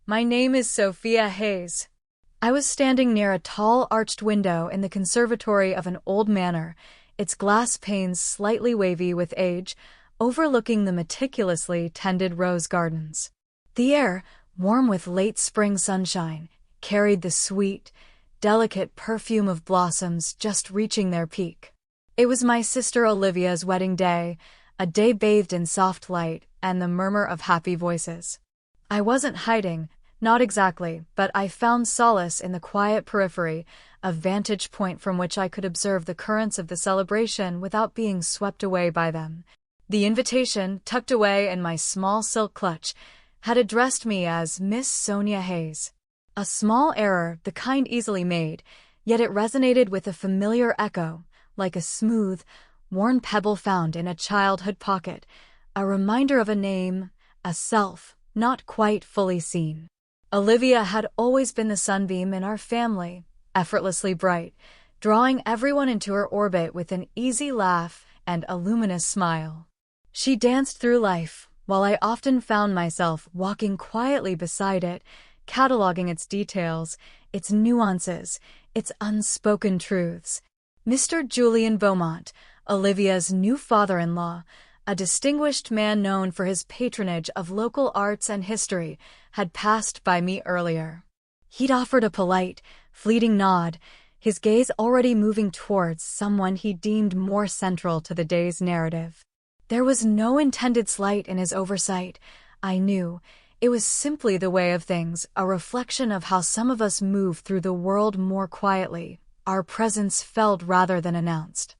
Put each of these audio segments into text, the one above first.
My name is Sophia Hayes. I was standing near a tall arched window in the conservatory of an old manor, its glass panes slightly wavy with age, overlooking the meticulously tended rose gardens. The air, warm with late spring sunshine, carried the sweet, delicate perfume of blossoms just reaching their peak. It was my sister Olivia's wedding day, a day bathed in soft light and the murmur of happy voices. I wasn't hiding, not exactly, but I found solace in the quiet periphery, a vantage point from which I could observe the currents of the celebration without being swept away by them. The invitation, tucked away in my small silk clutch, had addressed me as Miss Sonia Hayes. A small error, the kind easily made, yet it resonated with a familiar echo, like a smooth, worn pebble found in a childhood pocket, a reminder of a name, a self, not quite fully seen. Olivia had always been the sunbeam in our family, effortlessly bright, drawing everyone into her orbit with an easy laugh and a luminous smile. She danced through life, while I often found myself walking quietly beside it, cataloging its details, its nuances, its unspoken truths. Mr. Julian Beaumont, Olivia's new father-in-law, a distinguished man known for his patronage of local arts and history, had passed by me earlier. He'd offered a polite, fleeting nod, his gaze already moving towards someone he deemed more central to the day's narrative. There was no intended slight in his oversight, I knew. It was simply the way of things, a reflection of how some of us move through the world more quietly, our presence felt rather than announced.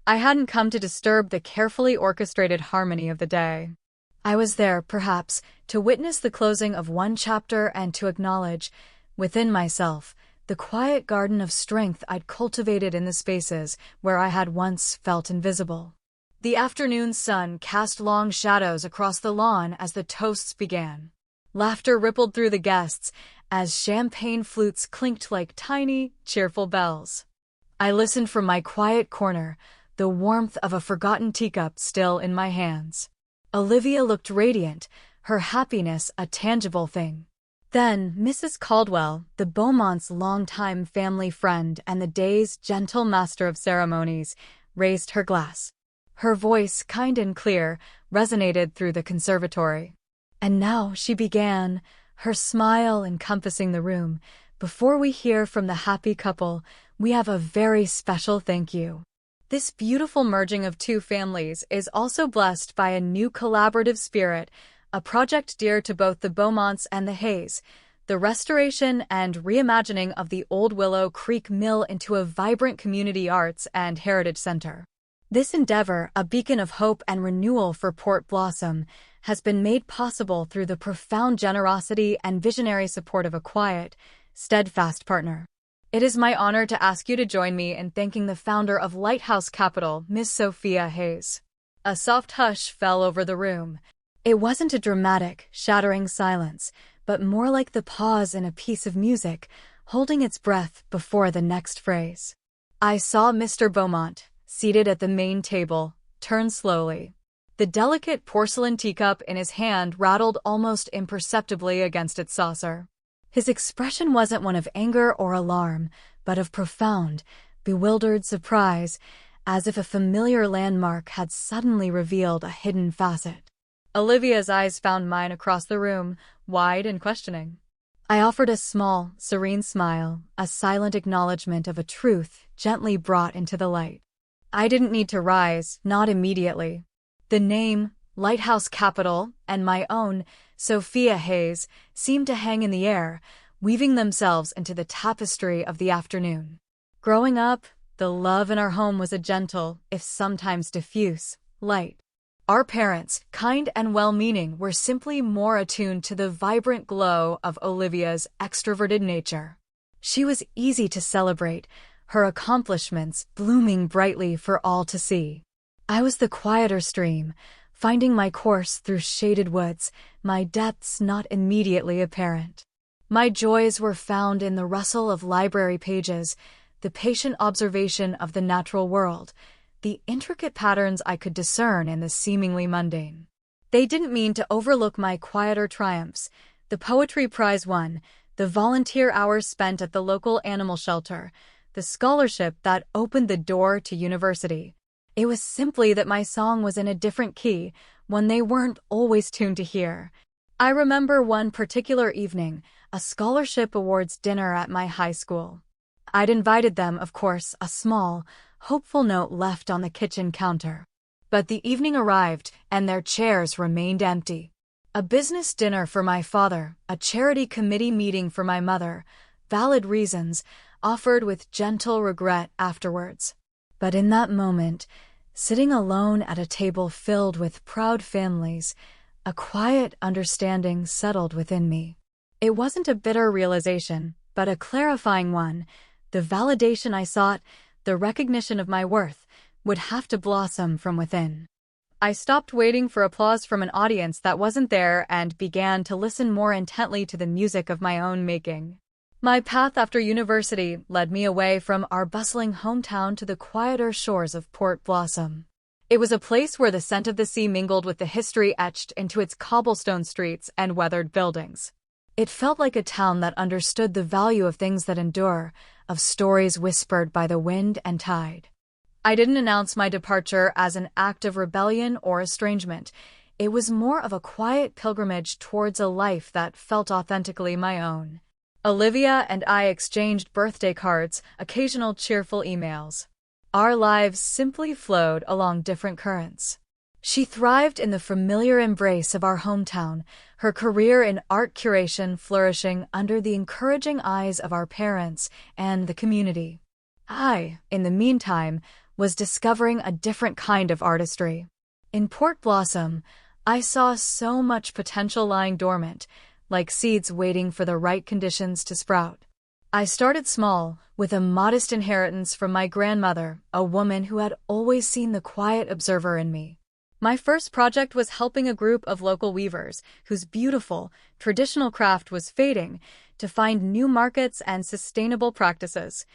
I hadn't come to disturb the carefully orchestrated harmony of the day. I was there, perhaps, to witness the closing of one chapter and to acknowledge, within myself, the quiet garden of strength I'd cultivated in the spaces where I had once felt invisible. The afternoon sun cast long shadows across the lawn as the toasts began. Laughter rippled through the guests as champagne flutes clinked like tiny, cheerful bells. I listened from my quiet corner, the warmth of a forgotten teacup still in my hands. Olivia looked radiant, her happiness a tangible thing. Then Mrs. Caldwell, the Beaumonts' longtime family friend and the day's gentle master of ceremonies, raised her glass. Her voice, kind and clear, resonated through the conservatory. And now she began, her smile encompassing the room. Before we hear from the happy couple, we have a very special thank you. This beautiful merging of two families is also blessed by a new collaborative spirit, a project dear to both the Beaumonts and the Hayes, the restoration and reimagining of the old Willow Creek Mill into a vibrant community arts and heritage center. This endeavor, a beacon of hope and renewal for Port Blossom, has been made possible through the profound generosity and visionary support of a quiet, steadfast partner. It is my honor to ask you to join me in thanking the founder of Lighthouse Capital, Miss Sophia Hayes. A soft hush fell over the room. It wasn't a dramatic, shattering silence, but more like the pause in a piece of music, holding its breath before the next phrase. I saw Mr. Beaumont, seated at the main table, turn slowly. The delicate porcelain teacup in his hand rattled almost imperceptibly against its saucer. His expression wasn't one of anger or alarm, but of profound, bewildered surprise, as if a familiar landmark had suddenly revealed a hidden facet. Olivia's eyes found mine across the room, wide and questioning. I offered a small, serene smile, a silent acknowledgement of a truth gently brought into the light. I didn't need to rise, not immediately. The name, Lighthouse Capital, and my own, Sophia Hayes, seemed to hang in the air, weaving themselves into the tapestry of the afternoon. Growing up, the love in our home was a gentle, if sometimes diffuse, light. Our parents, kind and well-meaning, were simply more attuned to the vibrant glow of Olivia's extroverted nature. She was easy to celebrate, her accomplishments blooming brightly for all to see. I was the quieter stream, finding my course through shaded woods, my depths not immediately apparent. My joys were found in the rustle of library pages, the patient observation of the natural world, the intricate patterns I could discern in the seemingly mundane. They didn't mean to overlook my quieter triumphs, The poetry prize won, the volunteer hours spent at the local animal shelter, the scholarship that opened the door to university. It was simply that my song was in a different key, one they weren't always tuned to hear. I remember one particular evening, a scholarship awards dinner at my high school. I'd invited them, of course, a small, hopeful note left on the kitchen counter. But the evening arrived, and their chairs remained empty. A business dinner for my father, a charity committee meeting for my mother, valid reasons, offered with gentle regret afterwards. But in that moment, sitting alone at a table filled with proud families, a quiet understanding settled within me. It wasn't a bitter realization, but a clarifying one. The validation I sought, the recognition of my worth, would have to blossom from within. I stopped waiting for applause from an audience that wasn't there and began to listen more intently to the music of my own making. My path after university led me away from our bustling hometown to the quieter shores of Port Blossom. It was a place where the scent of the sea mingled with the history etched into its cobblestone streets and weathered buildings. It felt like a town that understood the value of things that endure, of stories whispered by the wind and tide. I didn't announce my departure as an act of rebellion or estrangement. It was more of a quiet pilgrimage towards a life that felt authentically my own. Olivia and I exchanged birthday cards, occasional cheerful emails. Our lives simply flowed along different currents. She thrived in the familiar embrace of our hometown, her career in art curation flourishing under the encouraging eyes of our parents and the community. I, in the meantime, was discovering a different kind of artistry. In Port Blossom, I saw so much potential lying dormant, like seeds waiting for the right conditions to sprout. I started small, with a modest inheritance from my grandmother, a woman who had always seen the quiet observer in me. My first project was helping a group of local weavers, whose beautiful, traditional craft was fading, to find new markets and sustainable practices.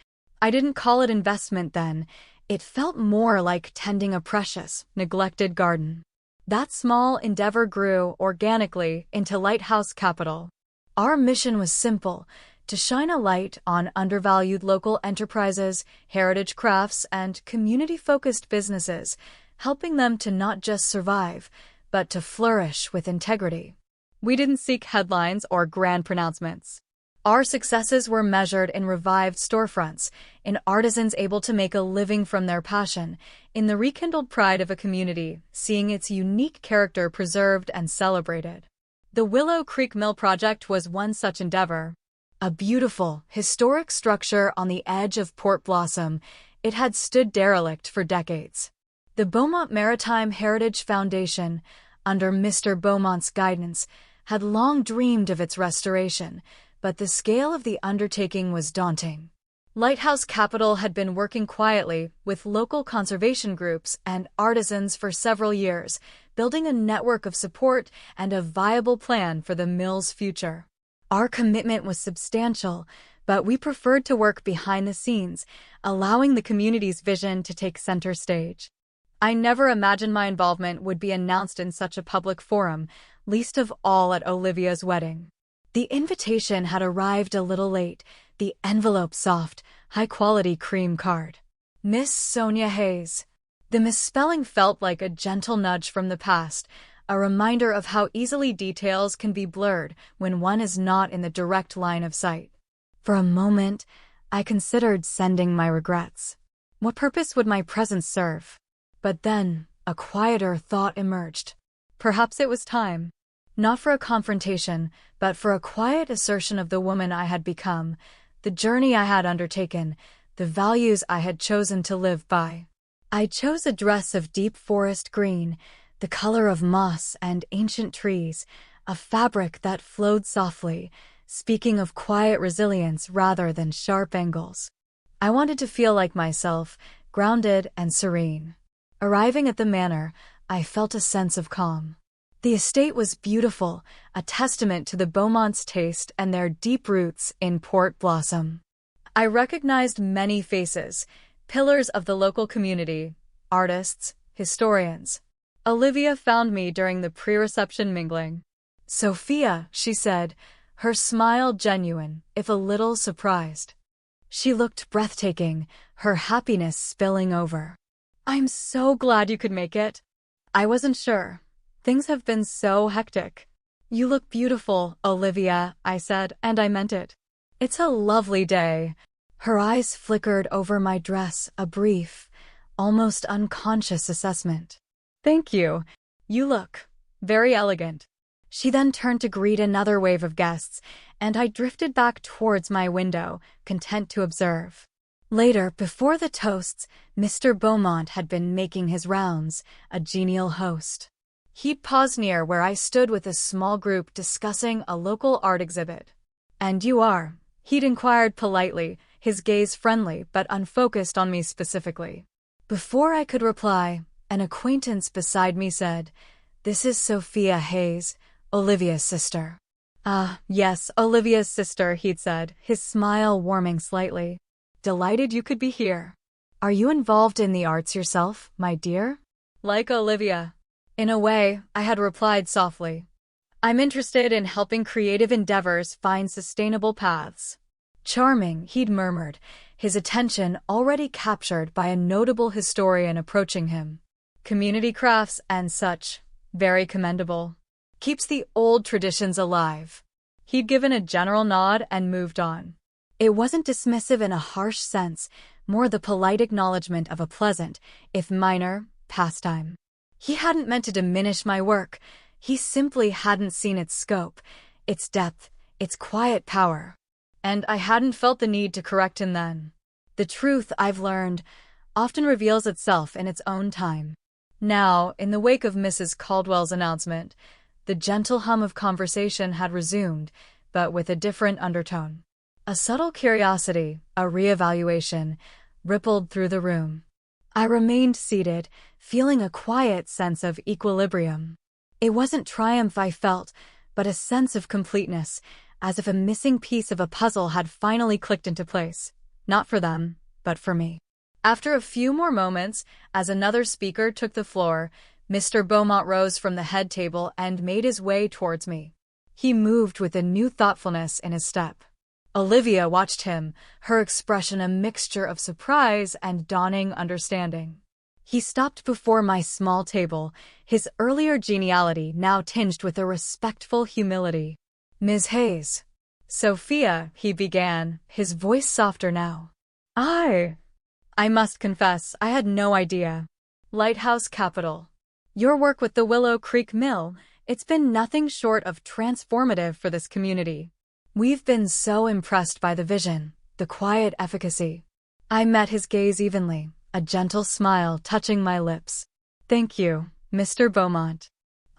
I didn't call it investment then. It felt more like tending a precious, neglected garden. That small endeavor grew organically into Lighthouse Capital. Our mission was simple: to shine a light on undervalued local enterprises, heritage crafts, and community-focused businesses, helping them to not just survive, but to flourish with integrity. We didn't seek headlines or grand pronouncements. Our successes were measured in revived storefronts, in artisans able to make a living from their passion, in the rekindled pride of a community, seeing its unique character preserved and celebrated. The Willow Creek Mill project was one such endeavor. A beautiful, historic structure on the edge of Port Blossom, it had stood derelict for decades. The Beaumont Maritime Heritage Foundation, under Mr. Beaumont's guidance, had long dreamed of its restoration, but the scale of the undertaking was daunting. Lighthouse Capital had been working quietly with local conservation groups and artisans for several years, building a network of support and a viable plan for the mill's future. Our commitment was substantial, but we preferred to work behind the scenes, allowing the community's vision to take center stage. I never imagined my involvement would be announced in such a public forum, least of all at Olivia's wedding. The invitation had arrived a little late, the envelope soft, high-quality cream card. Miss Sonia Hayes. The misspelling felt like a gentle nudge from the past, a reminder of how easily details can be blurred when one is not in the direct line of sight. For a moment, I considered sending my regrets. What purpose would my presence serve? But then, a quieter thought emerged. Perhaps it was time. Not for a confrontation, but for a quiet assertion of the woman I had become, the journey I had undertaken, the values I had chosen to live by. I chose a dress of deep forest green, the color of moss and ancient trees, a fabric that flowed softly, speaking of quiet resilience rather than sharp angles. I wanted to feel like myself, grounded and serene. Arriving at the manor, I felt a sense of calm. The estate was beautiful, a testament to the Beaumonts' taste and their deep roots in Port Blossom. I recognized many faces, pillars of the local community, artists, historians. Olivia found me during the pre-reception mingling. Sophia, she said, her smile genuine, if a little surprised. She looked breathtaking, her happiness spilling over. I'm so glad you could make it. I wasn't sure. Things have been so hectic. You look beautiful, Olivia, I said, and I meant it. It's a lovely day. Her eyes flickered over my dress, a brief, almost unconscious assessment. Thank you. You look very elegant. She then turned to greet another wave of guests, and I drifted back towards my window, content to observe. Later, before the toasts, Mr. Beaumont had been making his rounds, a genial host. He'd paused near where I stood with a small group discussing a local art exhibit. And you are? He'd inquired politely, his gaze friendly but unfocused on me specifically. Before I could reply, an acquaintance beside me said, "This is Sophia Hayes, Olivia's sister." "Ah, yes, Olivia's sister," he'd said, his smile warming slightly. "Delighted you could be here. Are you involved in the arts yourself, my dear?" Like Olivia. In a way, I had replied softly. I'm interested in helping creative endeavors find sustainable paths. Charming, he'd murmured, his attention already captured by a notable historian approaching him. Community crafts and such, very commendable. Keeps the old traditions alive. He'd given a general nod and moved on. It wasn't dismissive in a harsh sense, more the polite acknowledgement of a pleasant, if minor, pastime. He hadn't meant to diminish my work. He simply hadn't seen its scope, its depth, its quiet power. And I hadn't felt the need to correct him then. The truth, I've learned, often reveals itself in its own time. Now, in the wake of Mrs. Caldwell's announcement, the gentle hum of conversation had resumed, but with a different undertone. A subtle curiosity, a reevaluation, rippled through the room. I remained seated, feeling a quiet sense of equilibrium. It wasn't triumph I felt, but a sense of completeness, as if a missing piece of a puzzle had finally clicked into place. Not for them, but for me. After a few more moments, as another speaker took the floor, Mr. Beaumont rose from the head table and made his way towards me. He moved with a new thoughtfulness in his step. Olivia watched him, her expression a mixture of surprise and dawning understanding. He stopped before my small table, his earlier geniality now tinged with a respectful humility. "Ms. Hayes." "Sophia," he began, his voice softer now. I must confess, I had no idea. Lighthouse Capital. Your work with the Willow Creek Mill, it's been nothing short of transformative for this community. We've been so impressed by the vision, the quiet efficacy. I met his gaze evenly, a gentle smile touching my lips. Thank you, Mr. Beaumont.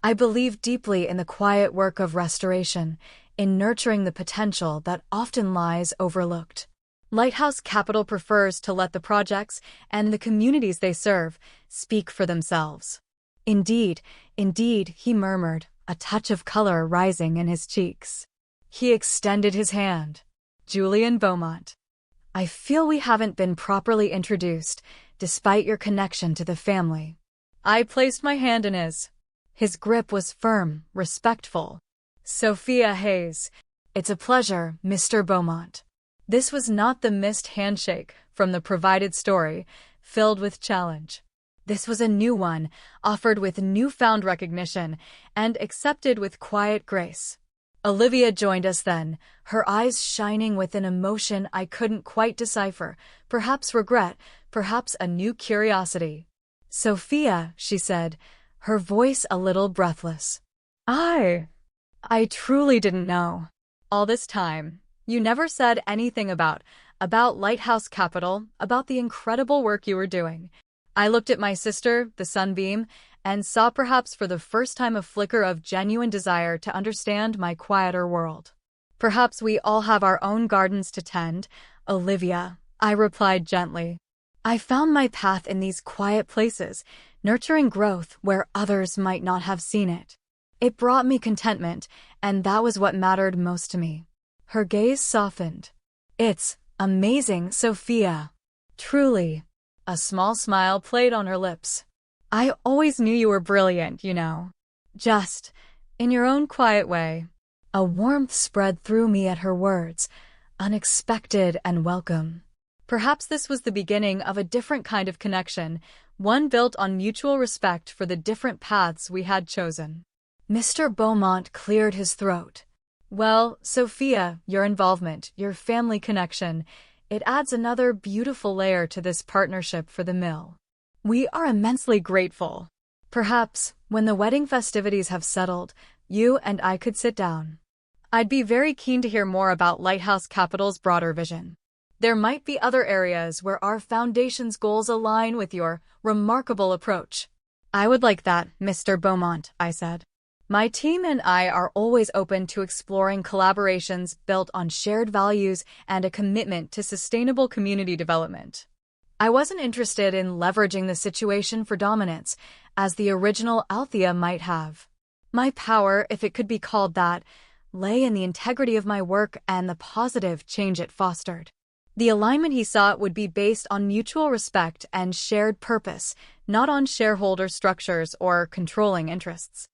I believe deeply in the quiet work of restoration, in nurturing the potential that often lies overlooked. Lighthouse Capital prefers to let the projects and the communities they serve speak for themselves. Indeed, he murmured, a touch of color rising in his cheeks. He extended his hand. Julian Beaumont. I feel we haven't been properly introduced, despite your connection to the family. I placed my hand in his. His grip was firm, respectful. Sophia Hayes. It's a pleasure, Mr. Beaumont. This was not the missed handshake from the provided story, filled with challenge. This was a new one, offered with newfound recognition, and accepted with quiet grace. Olivia joined us then, her eyes shining with an emotion I couldn't quite decipher, perhaps regret, perhaps a new curiosity. "Sophia," she said, her voice a little breathless. I truly didn't know. All this time, you never said anything about Lighthouse Capital, about the incredible work you were doing. I looked at my sister, the sunbeam, and saw perhaps for the first time a flicker of genuine desire to understand my quieter world. Perhaps we all have our own gardens to tend, Olivia, I replied gently. I found my path in these quiet places, nurturing growth where others might not have seen it. It brought me contentment, and that was what mattered most to me. Her gaze softened. It's amazing, Sophia. Truly. A small smile played on her lips. I always knew you were brilliant, you know. Just in your own quiet way." A warmth spread through me at her words, unexpected and welcome. Perhaps this was the beginning of a different kind of connection, one built on mutual respect for the different paths we had chosen. Mr. Beaumont cleared his throat. "Well, Sophia, your involvement, your family connection, it adds another beautiful layer to this partnership for the mill. We are immensely grateful. Perhaps, when the wedding festivities have settled, you and I could sit down. I'd be very keen to hear more about Lighthouse Capital's broader vision. There might be other areas where our foundation's goals align with your remarkable approach." "I would like that, Mr. Beaumont," I said. "My team and I are always open to exploring collaborations built on shared values and a commitment to sustainable community development." I wasn't interested in leveraging the situation for dominance, as the original Althea might have. My power, if it could be called that, lay in the integrity of my work and the positive change it fostered. The alignment he sought would be based on mutual respect and shared purpose, not on shareholder structures or controlling interests.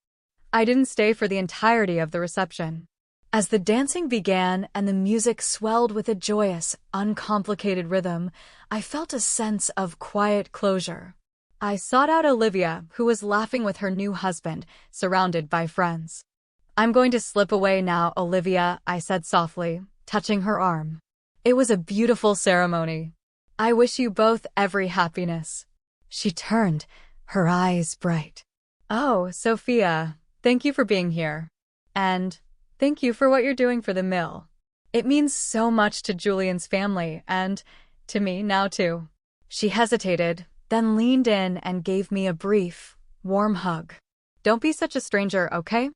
I didn't stay for the entirety of the reception. As the dancing began and the music swelled with a joyous, uncomplicated rhythm, I felt a sense of quiet closure. I sought out Olivia, who was laughing with her new husband, surrounded by friends. "I'm going to slip away now, Olivia," I said softly, touching her arm. "It was a beautiful ceremony. I wish you both every happiness." She turned, her eyes bright. "Oh, Sophia, thank you for being here. And thank you for what you're doing for the mill. It means so much to Julian's family and to me now too." She hesitated, then leaned in and gave me a brief, warm hug. "Don't be such a stranger, okay?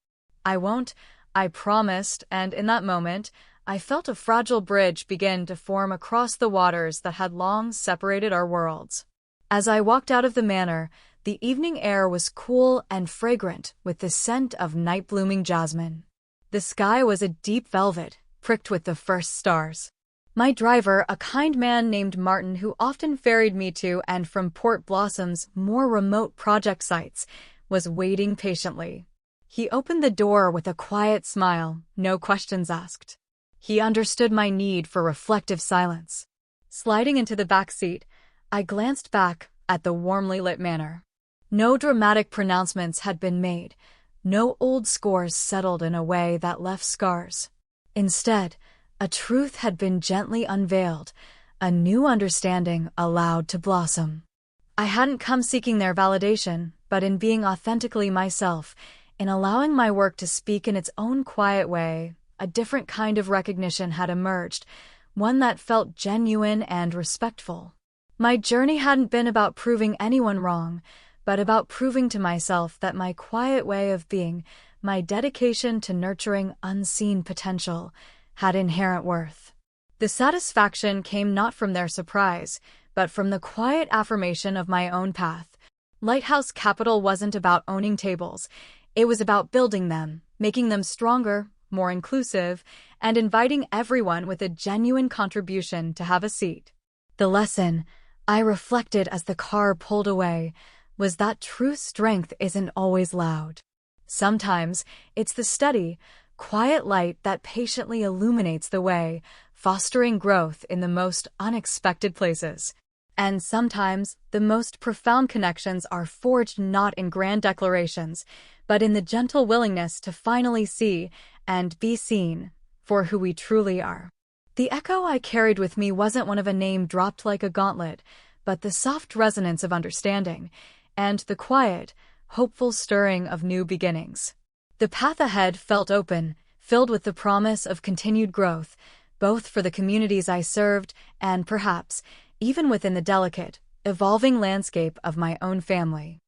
I won't," I promised, and in that moment, I felt a fragile bridge begin to form across the waters that had long separated our worlds. As I walked out of the manor, the evening air was cool and fragrant with the scent of night-blooming jasmine. The sky was a deep velvet, pricked with the first stars. My driver, a kind man named Martin who often ferried me to and from Port Blossom's more remote project sites, was waiting patiently. He opened the door with a quiet smile, no questions asked. He understood my need for reflective silence. Sliding into the back seat, I glanced back at the warmly lit manor. No dramatic pronouncements had been made, no old scores settled in a way that left scars. Instead, a truth had been gently unveiled, a new understanding allowed to blossom. I hadn't come seeking their validation, but in being authentically myself, in allowing my work to speak in its own quiet way, a different kind of recognition had emerged, one that felt genuine and respectful. My journey hadn't been about proving anyone wrong, but about proving to myself that my quiet way of being, my dedication to nurturing unseen potential, had inherent worth. The satisfaction came not from their surprise, but from the quiet affirmation of my own path. Lighthouse Capital wasn't about owning tables. It was about building them, making them stronger, more inclusive, and inviting everyone with a genuine contribution to have a seat. The lesson, I reflected as the car pulled away, was that true strength isn't always loud. Sometimes it's the steady, quiet light that patiently illuminates the way, fostering growth in the most unexpected places. And sometimes the most profound connections are forged not in grand declarations, but in the gentle willingness to finally see and be seen for who we truly are. The echo I carried with me wasn't one of a name dropped like a gauntlet, but the soft resonance of understanding, and the quiet, hopeful stirring of new beginnings. The path ahead felt open, filled with the promise of continued growth, both for the communities I served and perhaps even within the delicate, evolving landscape of my own family.